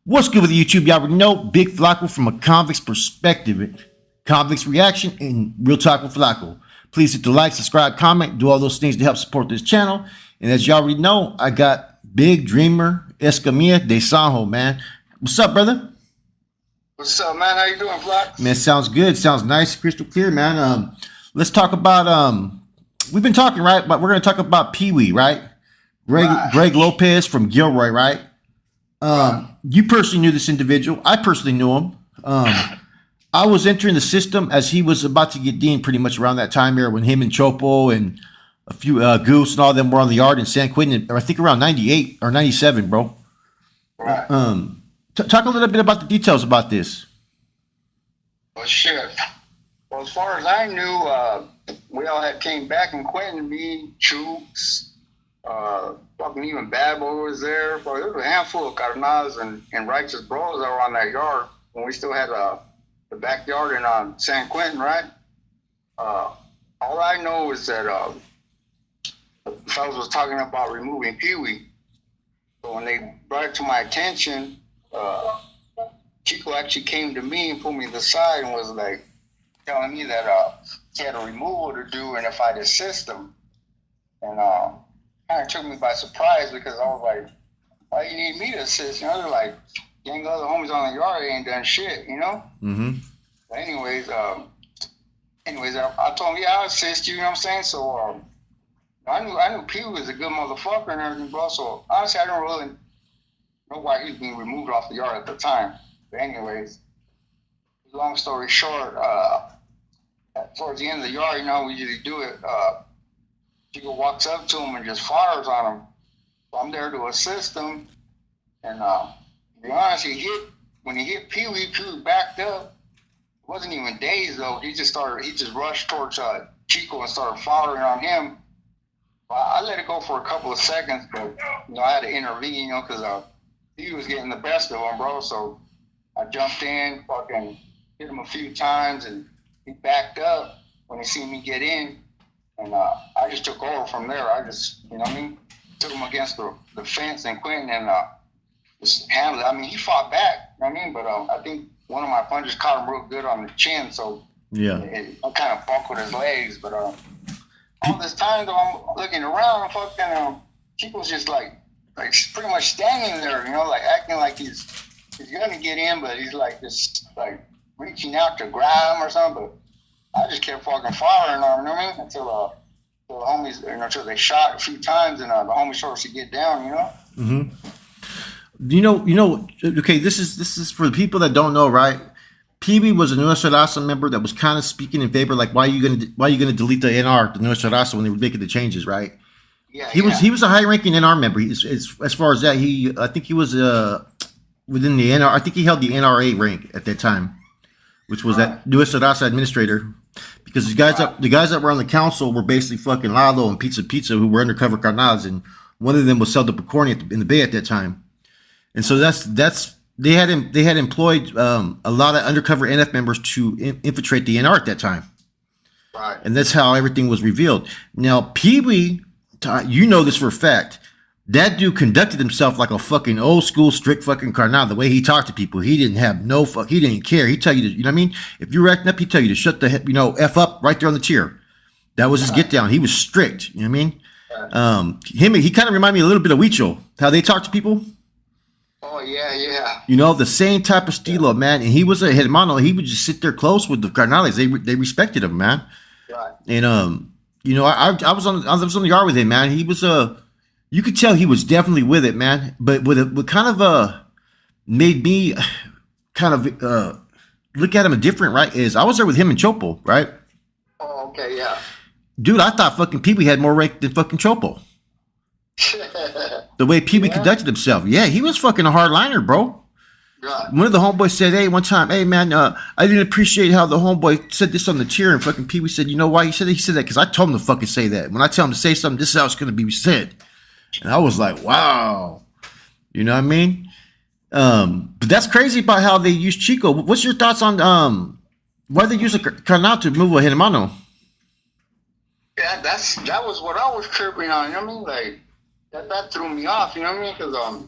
What's good with YouTube? Y'all already know Big Flacco from a convict's perspective, convict's reaction, and real talk with Flacco. Please hit the like, subscribe, comment, do all those things to help support this channel. And as y'all already know, I got Big Dreamer Escamilla de Sanjo, man. What's up, brother? What's up, man? How you doing, Flack? Man, sounds good. Sounds nice, crystal clear, man. Let's talk about we've been talking, right? But we're gonna talk about Peewee, right? Greg Lopez from Gilroy, right? You personally knew this individual. I personally knew him. I was entering the system as he was about to get deemed pretty much around that time here when him and Chopo and a few Goose and all them were on the yard in San Quentin, I think around 98 or 97, bro. Right. Talk a little bit about the details about this. Well, shit. Well, as far as I knew, we all had came back in Quentin, me, Chooks, fucking even Bad Boy was there. But there was a handful of carnals and righteous bros that were on that yard when we still had the backyard in San Quentin, right? All I know is that the fellas was talking about removing Peewee. So when they brought it to my attention, Chico actually came to me and pulled me to the side and was like telling me that he had a removal to do and if I'd assist him. And kind of took me by surprise because I was like, why you need me to assist? You know, they're like, gang other homies on the yard, they ain't done shit, you know? Mm-hmm. But anyways, I told him, yeah, I'll assist you, you know what I'm saying? So I knew Peewee was a good motherfucker and everything, bro. So honestly, I don't really know why he was being removed off the yard at the time. But anyways, long story short, towards the end of the yard, you know, we usually do it. Chico walks up to him and just fires on him. So I'm there to assist him. And to be honest, when he hit Peewee backed up. It wasn't even dazed though. He just rushed towards Chico and started firing on him. I let it go for a couple of seconds, but you know, I had to intervene, you know, because he was getting the best of him, bro. So I jumped in, fucking hit him a few times, and he backed up when he seen me get in. And I just took over from there. I just, you know what I mean, took him against the fence in Quentin and just handled it. I mean, he fought back, you know what I mean? But I think one of my punches caught him real good on the chin, so yeah, it kind of buckled his legs. But all this time, though, I'm looking around, and fucking Chico's just like pretty much standing there, you know, like acting like he's gonna get in, but he's like just like reaching out to grab him or something. But I just kept fucking firing on him, you know what I mean? Until the homies, you know, until they shot a few times and the homies started to get down, you know. Mm-hmm. You know. Okay, this is for the people that don't know, right? Peewee was a Nuestra member that was kind of speaking in favor, like why you gonna delete the NR, the Nuestra when they were making the changes, right? Yeah. He was a high-ranking NR member. As far as that, I think he was within the NR. I think he held the NRA rank at that time, which was that Nuestra administrator. Because the guys that were on the council were basically fucking Lalo and Pizza, who were undercover carnals, and one of them was Celda Picorni in the Bay at that time. And so they had employed a lot of undercover NF members to infiltrate the NR at that time. Right. And that's how everything was revealed. Now, Peewee, you know this for a fact. That dude conducted himself like a fucking old school strict fucking carnal. The way he talked to people, he didn't have no fuck. He didn't care. He'd tell you to, you know what I mean? If you were acting up, he'd tell you to shut the heck, F up right there on the chair. That was his get down. He was strict. You know what I mean? He kind of reminded me a little bit of Huicho, how they talk to people. Oh yeah. You know, the same type of stilo, man. And he was a hermano. He would just sit there close with the carnales. They respected him, man. Right. And you know, I was on the yard with him, man. He was you could tell he was definitely with it, man. But what kind of made me kind of look at him different, right? Is I was there with him and Chopo, right? Oh, okay, yeah. Dude, I thought fucking Peewee had more rank than fucking Chopo. The way Peewee conducted himself. Yeah, he was fucking a hardliner, bro. Right. One of the homeboys said, hey, one time, hey, man, I didn't appreciate how the homeboy said this on the chair. And fucking Peewee said, you know why he said that? Because I told him to fucking say that. When I tell him to say something, this is how it's going to be said. And I was like, wow. You know what I mean? But that's crazy about how they use Chico. What's your thoughts on why they use a carnal to move a hermano? Yeah, that was what I was tripping on, you know what I mean? Like, that threw me off, you know what I mean? Because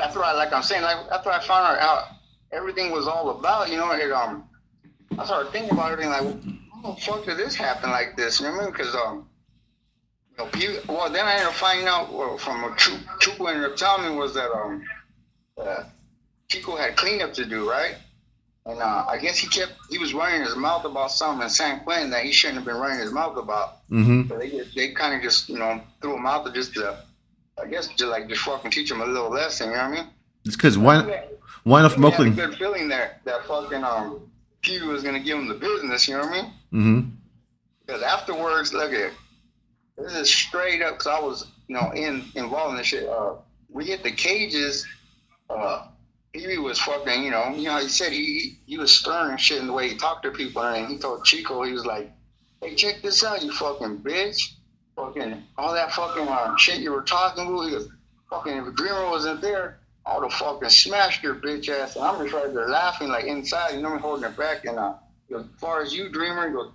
after I'm saying, like after I found out how everything was all about, I started thinking about everything like, how the fuck did this happen like this? You know what I mean? Because then I ended up finding out from what Chuco ended up telling me was that Chico had cleanup to do, right? And I guess he was running his mouth about something in San Quentin that he shouldn't have been running his mouth about. Mm-hmm. So they kind of just, threw him out to just fucking teach him a little lesson, you know what I mean? It's because one of I had a Oakland. good feeling that fucking Peewee was going to give him the business, you know what I mean? Mm-hmm. Because afterwards, look at this is straight up, because I was, involved in this shit. We hit the cages, Peewee was fucking, he said he was stern and shit in the way he talked to people, and he told Chico, he was like, hey, check this out, you fucking bitch. Fucking, all that fucking shit you were talking about, he goes, fucking, if Dreamer wasn't there, I would have fucking smashed your bitch ass. And I'm just right there laughing, like inside, me holding it back, and he goes, as far as you, Dreamer, he goes,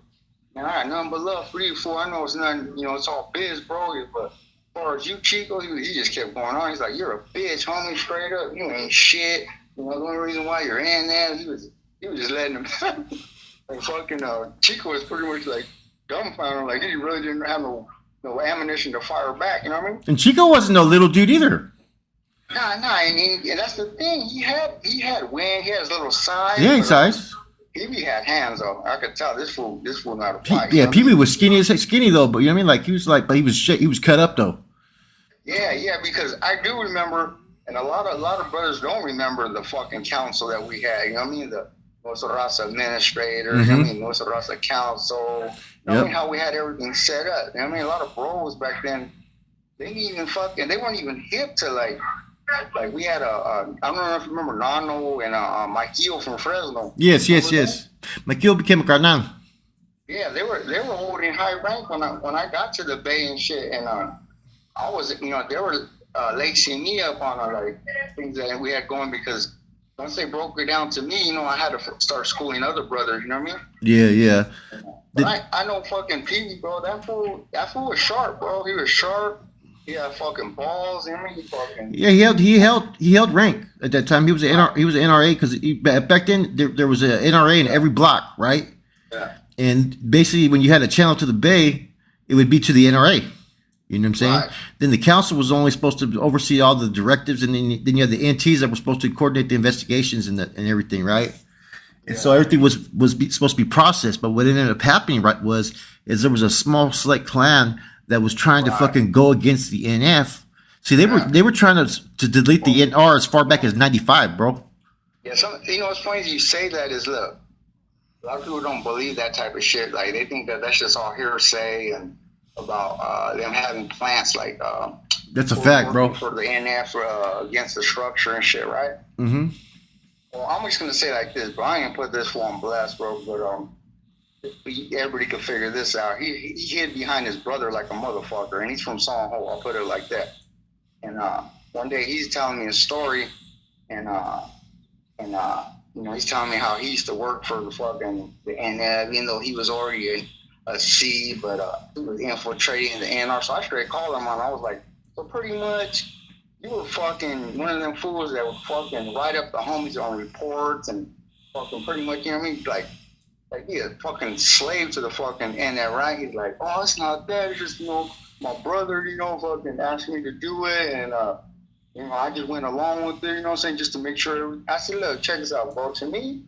man, I got nothing but love for you, fool. I know it's nothing, it's all biz, bro, but as far as you, Chico, he just kept going on. He's like, you're a bitch, homie, straight up. You ain't shit. The only reason why you're in there, he was just letting him. Like fucking Chico was pretty much like dumbfounded, like he really didn't have no ammunition to fire back. You know what I mean? And Chico wasn't no little dude either. Nah, and that's the thing. He had wind. He had his little size. He ain't size. Peewee had hands though. I could tell this fool not a fight. Yeah, Peewee was skinny though, but you know what I mean? Like he was but he was cut up though. Yeah, because I do remember, and a lot of brothers don't remember the fucking council that we had. You know what I mean? The Nuestra Raza administrator. Mm-hmm. You know what I mean? Nuestra Raza council. You know what I mean? How we had everything set up. You know what I mean? A lot of bros back then, they weren't even hip to like we had I don't know if you remember Nano and Michael from Fresno. Yes. Michael became a carnal. Yeah, they were holding high rank when I got to the Bay and shit, and I was, they were lacing me up on like things that we had going, because once they broke it down to me, I had to start schooling other brothers. You know what I mean? Yeah. But I know fucking Peewee, bro. That fool was sharp, bro. He was sharp. He had fucking balls. I mean, he held rank at that time. He was an NRA because back then there was an NRA in every block, right? Yeah. And basically, when you had a channel to the Bay, it would be to the NRA. You know what I'm saying? Right. Then the council was only supposed to oversee all the directives, and then you had the NTs that were supposed to coordinate the investigations and everything, right? And so everything was supposed to be processed. But what ended up happening, right, is there was a small select clan that was trying to fucking go against the NF. See, they were trying to delete the NR as far back as '95, bro. Yeah, what's funny is you say that is, look, a lot of people don't believe that type of shit. Like, they think that's just all hearsay and about them having plants like that's a fact, bro. For the NF against the structure and shit, right? Mm-hmm. Well, I'm just gonna say like this, bro. I ain't put this one on blast, bro. But everybody can figure this out. He hid behind his brother like a motherfucker, and he's from Song Ho. I'll put it like that. And one day he's telling me a story, and he's telling me how he used to work for the NF, even though he was already a C, but he was infiltrating the NR. So I straight called him on. I was like, so pretty much, you were fucking one of them fools that would fucking write up the homies on reports and fucking pretty much, you know what I mean? Like he a fucking slave to the fucking NR, right? He's like, oh, it's not that. It's just, my brother, fucking asked me to do it, and I just went along with it, you know what I'm saying, just to make sure. I said, look, check this out, bro. To me,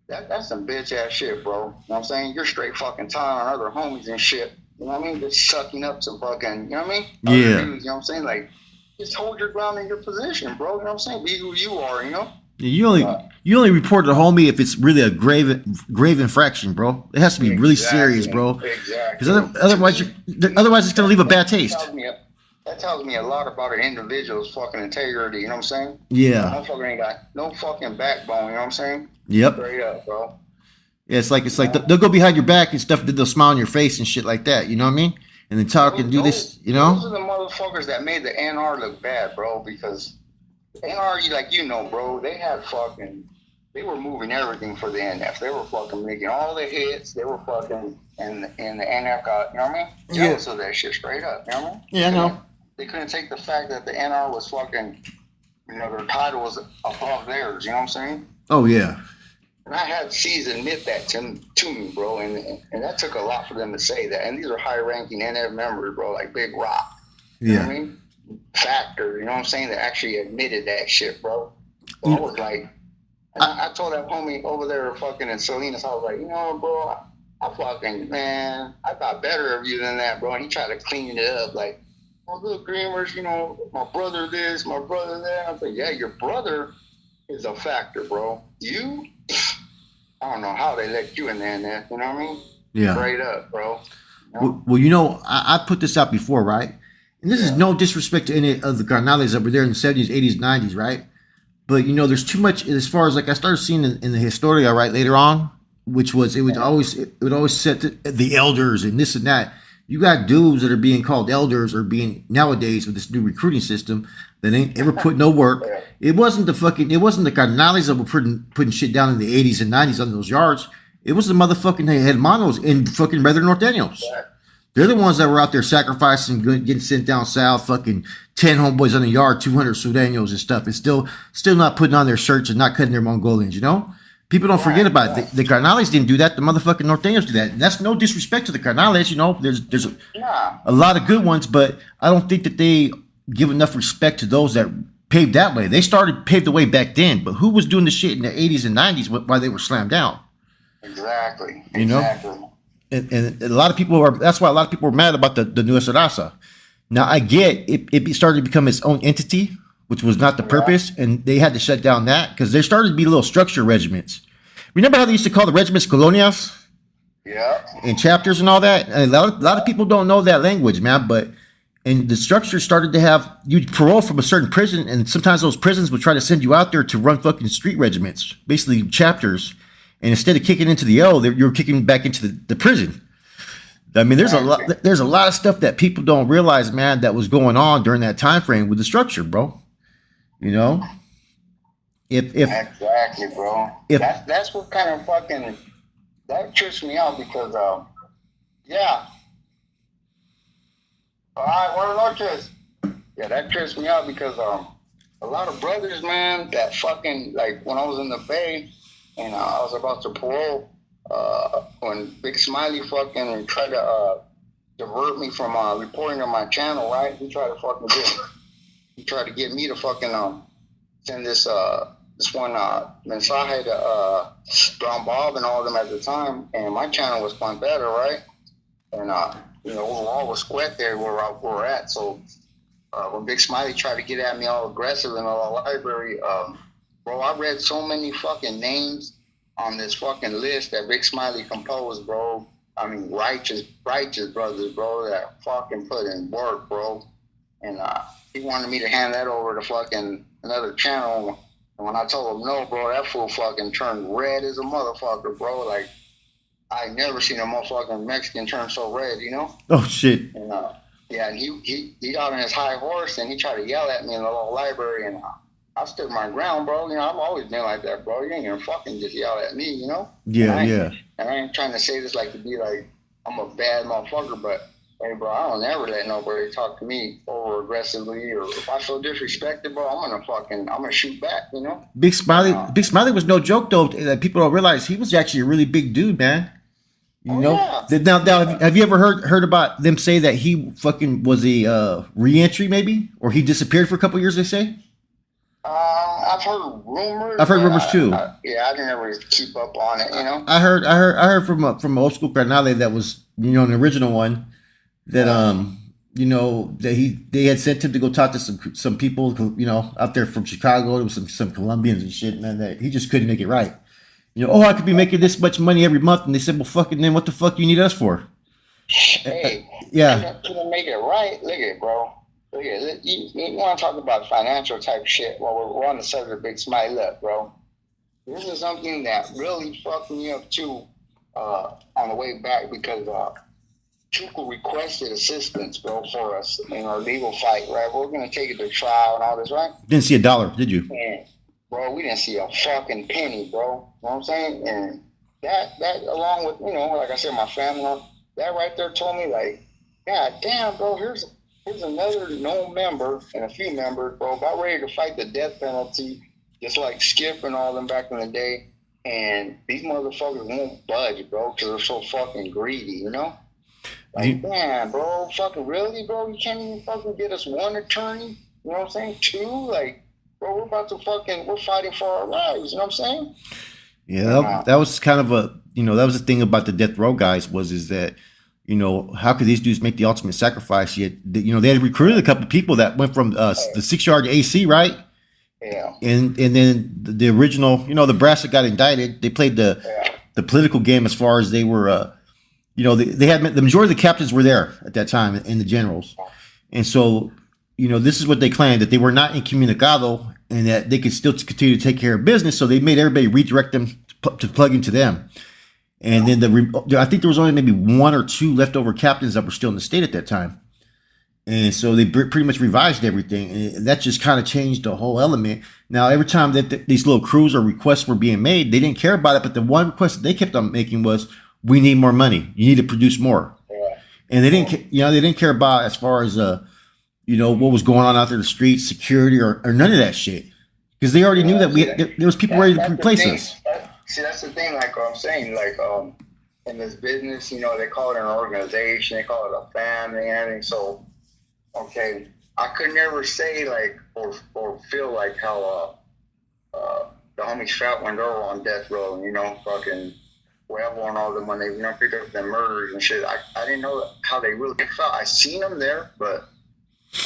that's some bitch ass shit, bro. You know what I'm saying? You're straight fucking telling on other homies and shit. You know what I mean? Just sucking up some fucking, you know what I mean? Other dudes, you know what I'm saying? Like, just hold your ground in your position, bro. You know what I'm saying? Be who you are, you know? You only report a homie if it's really a grave infraction, bro. It has to be really serious, bro. Exactly. Because otherwise it's gonna leave a bad taste. That tells me a lot about an individual's fucking integrity. You know what I'm saying? Yeah. Motherfucker ain't got no fucking backbone. You know what I'm saying? Yep. Straight up, bro. Yeah, it's like they'll go behind your back and stuff. Then they'll smile on your face and shit like that. You know what I mean? And then talk and do this. You know? Those are the motherfuckers that made the NR look bad, bro. Because NR, bro, they were moving everything for the NF. They were fucking making all the hits. They were fucking, and the NF got, you know what I mean? Jealous of that shit straight up, you know what I mean? Yeah, I know. They couldn't take the fact that the NR was fucking you know, their title was above theirs. You know what I'm saying? Oh yeah. And I had C's admit that to me, bro, and that took a lot for them to say that. And these are high-ranking NF members, bro, like Big Rock. You know what I mean? Factor, you know what I'm saying? That actually admitted that shit, bro. So I was like, I told that homie over there fucking in Salinas, I was like, you know, bro, I fucking, man, I thought better of you than that, bro. And he tried to clean it up, like, oh, look, Dreamers, you know, my brother this, my brother that. I was like, yeah, your brother is a factor, bro. You, I don't know how they let you in there, you know what I mean? Yeah. Straight up, bro. You know? Well, you know, I put this out before, right? And this is no disrespect to any of the carnales that were there in the 70s, 80s, 90s, right? But, you know, there's too much as far as, like, I started seeing in the Historia, right, later on, which was, it would always set the elders and this and that. You got dudes that are being called elders or being, nowadays with this new recruiting system, that ain't ever put no work. It wasn't the carnales that were putting shit down in the 80s and 90s on those yards. It was the motherfucking hermanos in fucking Brother Norteños. They're the ones that were out there sacrificing, getting sent down south, fucking 10 homeboys on the yard, 200 Sureños and stuff, and still not putting on their shirts and not cutting their Mongolians, you know? People don't forget about it. The carnales didn't do that. The motherfucking Norteños do that. And that's no disrespect to the carnales, you know? There's a lot of good ones, but I don't think that they give enough respect to those that paved that way. They paved the way back then, but who was doing the shit in the 80s and 90s while they were slammed down? Exactly. You know? And a lot of people that's why a lot of people were mad about the Nuestra Raza. Now I get it started to become its own entity, which was not the purpose, and they had to shut down that because there started to be little structure regiments. Remember how they used to call the regiments colonias? Yeah. And chapters and all that? And a lot of people don't know that language, man, and the structure started to have, you'd parole from a certain prison, and sometimes those prisons would try to send you out there to run fucking street regiments, basically chapters. And instead of kicking into the L, you're kicking back into the prison. I mean, there's a lot of stuff that people don't realize, man, that was going on during that time frame with the structure, bro. You know, exactly, bro. That's what kind of fucking that trips me out because yeah. All right, buenas noches. Yeah, that trips me out because a lot of brothers, man, that fucking like when I was in the Bay. And I was about to parole when Big Smiley fucking tried to divert me from reporting on my channel, right? He tried to get me to fucking send this one mensaje to Don Bob and all of them at the time. And my channel was Pantera, right? And you know, all was squat there where we're at. So when Big Smiley tried to get at me all aggressive in the library, bro, I read so many fucking names on this fucking list that Big Smiley composed, bro. I mean, righteous brothers, bro, that fucking put in work, bro. And he wanted me to hand that over to fucking another channel. And when I told him no, bro, that fool fucking turned red as a motherfucker, bro. Like, I never seen a motherfucking Mexican turn so red, you know? Oh, shit. And, yeah, and he got on his high horse and he tried to yell at me in the little library and I stood my ground, bro. You know, I've always been like that, bro. You ain't gonna fucking just yell at me, you know? Yeah, And I ain't trying to say this like to be like I'm a bad motherfucker, but hey, bro, I don't ever let nobody talk to me over aggressively, or if I feel disrespected, bro, I'm gonna shoot back, you know? Big Smiley was no joke though. That people don't realize he was actually a really big dude, man. You know? Yeah. Now, have you ever heard about them say that he fucking was a re-entry maybe, or he disappeared for a couple years? They say. I've heard rumors. I've heard rumors too. I didn't ever keep up on it, you know. I heard from an old school carnale that was, you know, an original one that you know, that they had sent him to go talk to some people, you know, out there from Chicago. There was some Colombians and shit, man, that he just couldn't make it right. You know, oh, I could be making this much money every month, and they said, well, fucking, then what the fuck you need us for? Hey, yeah, couldn't make it right. Look at it, bro. You want to talk about financial type shit? Well, we're on the subject of Big Smiley. Look, bro, this is something that really fucked me up too on the way back because Chuku requested assistance, bro, for us in our legal fight, right? We're gonna take it to trial and all this, right? Didn't see a dollar, did you? And, bro, we didn't see a fucking penny, bro. You know what I'm saying? And that along with, you know, like I said, my family, that right there told me, like, God damn, bro, here's There's another known member and a few members, bro, about ready to fight the death penalty, just like Skip and all them back in the day. And these motherfuckers won't budge, bro, because they're so fucking greedy, you know? Like, man, bro, fucking really, bro? You can't even fucking get us one attorney? You know what I'm saying? Two? Like, bro, we're fighting for our lives, you know what I'm saying? Yeah, that was kind of a, that was the thing about the death row guys is that, how could these dudes make the ultimate sacrifice? Yet, they had recruited a couple of people that went from the 6-yard AC, right? Yeah. And then the original, the brass that got indicted, they played the political game as far as they were, they had the majority of the captains were there at that time and the generals. And so, this is what they claimed, that they were not incommunicado and that they could still continue to take care of business. So they made everybody redirect them to plug into them. And then I think there was only maybe 1 or 2 leftover captains that were still in the state at that time. And so they pretty much revised everything. And that just kind of changed the whole element. Now, every time that these little crews or requests were being made, they didn't care about it. But the one request that they kept on making was, we need more money. You need to produce more. Yeah. And they didn't care about as far as, what was going on out there in the streets, security or none of that shit. Because they already knew that there was people ready to replace us. See, that's the thing, like I'm saying, like, in this business, they call it an organization, they call it a family and everything. So, okay, I could never say, like, or feel like how the homies felt when they were on death row, fucking Huevo and all them when they, picked up their murders and shit. I didn't know how they really felt. I seen them there, but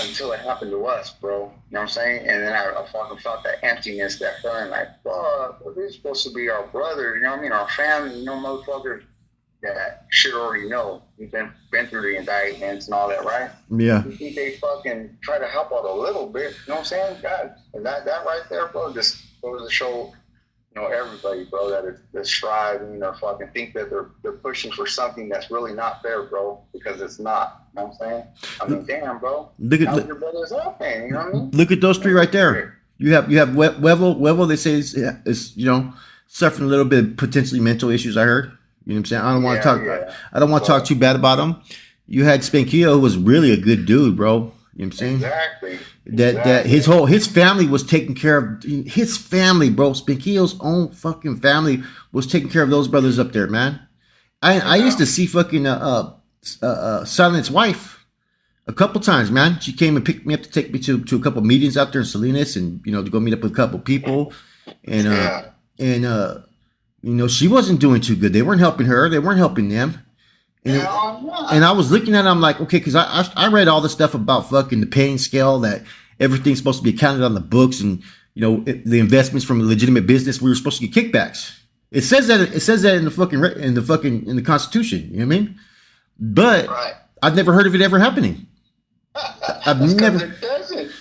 until it happened to us, bro. You know what I'm saying? And then I fucking felt that emptiness, that feeling like, fuck, they're supposed to be our brothers, you know what I mean? Our family, motherfuckers that should already know. We've been through the indictments and all that, right? Yeah. You think they fucking try to help out a little bit, you know what I'm saying? God, and that right there, bro, just goes to show, everybody, bro, that they're striving or fucking think that they're pushing for something that's really not fair, bro, because it's not. You know what I'm saying? I mean, damn, bro. Look at your brothers up, man. You know what I mean? Look at those 3 right there. You have Huevo. They say is suffering a little bit of potentially mental issues. I heard. You know what I'm saying? I don't want to talk. I don't want to talk too bad about him. You had Spankillo, who was really a good dude, bro. You know what I'm saying? Exactly. That his family was taking care of his family, bro. Spankillo's own fucking family was taking care of those brothers up there, man. I used to see fucking Silent's wife a couple times, man. She came and picked me up to take me to a couple meetings out there in Salinas, and to go meet up with a couple people, and she wasn't doing too good. They weren't helping her. They weren't helping them. And I was looking at it, I'm like, okay, because I read all the stuff about fucking the paying scale, that everything's supposed to be accounted on the books, and the investments from a legitimate business, we were supposed to get kickbacks. It says that in the Constitution. You know what I mean? But right. I've never heard of it ever happening. I've never. It doesn't.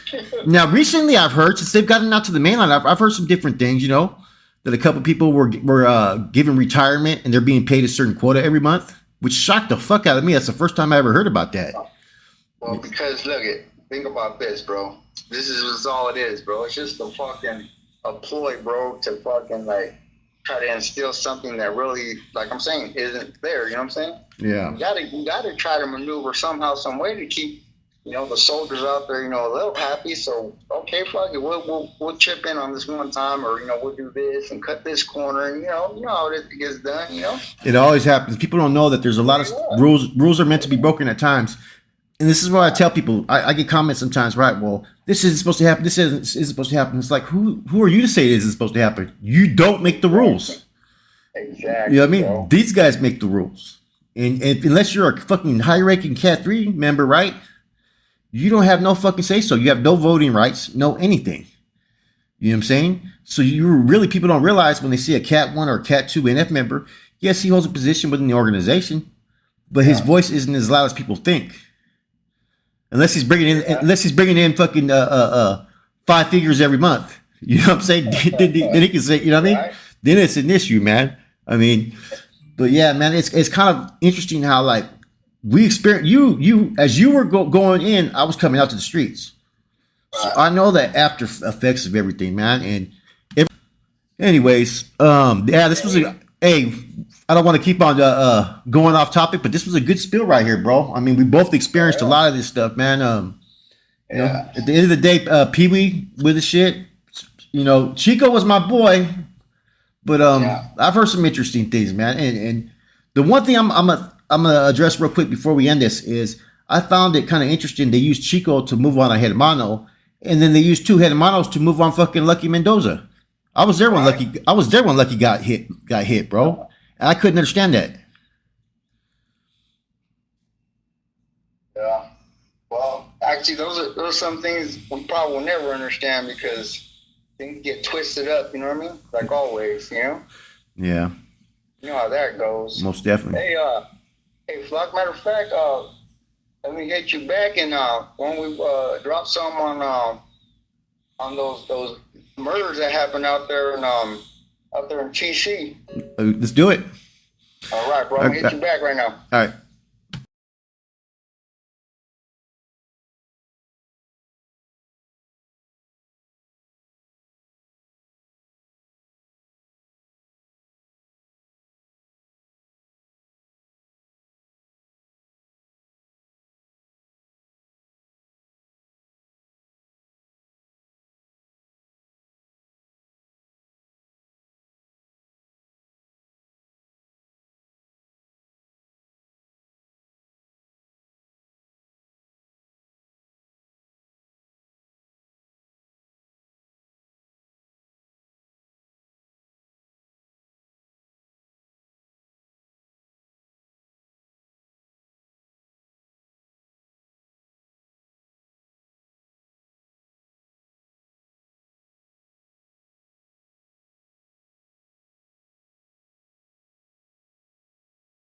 Now, recently, I've heard, since they've gotten out to the mainland, I've heard some different things. That a couple people were given retirement and they're being paid a certain quota every month, which shocked the fuck out of me. That's the first time I ever heard about that. Well, because think about this, bro. This is all it is, bro. It's just a ploy, bro, to fucking try to instill something that really, like I'm saying, isn't there. You know what I'm saying? Yeah. You gotta try to maneuver somehow, some way to keep the soldiers out there, a little happy. So okay, fuck it, we'll chip in on this one time, or we'll do this and cut this corner, and you know how it gets done. It always happens. People don't know that there's a lot of rules. Rules are meant to be broken at times, and this is what I tell people. I get comments sometimes, right? Well, this isn't supposed to happen. This isn't supposed to happen. It's like, who are you to say it isn't supposed to happen? You don't make the rules. Exactly. You know what I mean? Bro. These guys make the rules, and unless you're a fucking high-ranking Cat 3 member, right? You don't have no fucking say so. You have no voting rights, no anything. You know what I'm saying? So people don't realize when they see a Cat 1 or a Cat 2 NF member, yes, he holds a position within the organization, but his voice isn't as loud as people think. Unless he's bringing in fucking 5 figures every month. You know what I'm saying? then he can say, you know what I mean? Then it's an issue, man. I mean, but yeah, man, it's kind of interesting how we experienced you as you were going in, I was coming out to the streets. So I know the after effects of everything, man. And anyways, this was I don't want to keep on going off topic, but this was a good spill right here, bro. I mean, we both experienced a lot of this stuff, man. You know, Yeah. at the end of the day, Peewee with the shit. You know, Chico was my boy, but Yeah. I've heard some interesting things, man. And the one thing I'm gonna address real quick before we end this is I found it kind of interesting. They used Chico to move on a Hermano, and then they used two Hermanos to move on fucking Lucky Mendoza. I was there when Right. Lucky got hit, bro. And I couldn't understand that. Yeah. Well, actually, those are some things we probably will never understand because things get twisted up. You know what I mean? Like always. You know. Yeah, You know how that goes. most definitely. Hey, Flock. Matter of fact, let me get you back and when we drop some on those murders that happened out there in TC. Let's do it. All right, bro. I'm gonna hit you back right now. All right.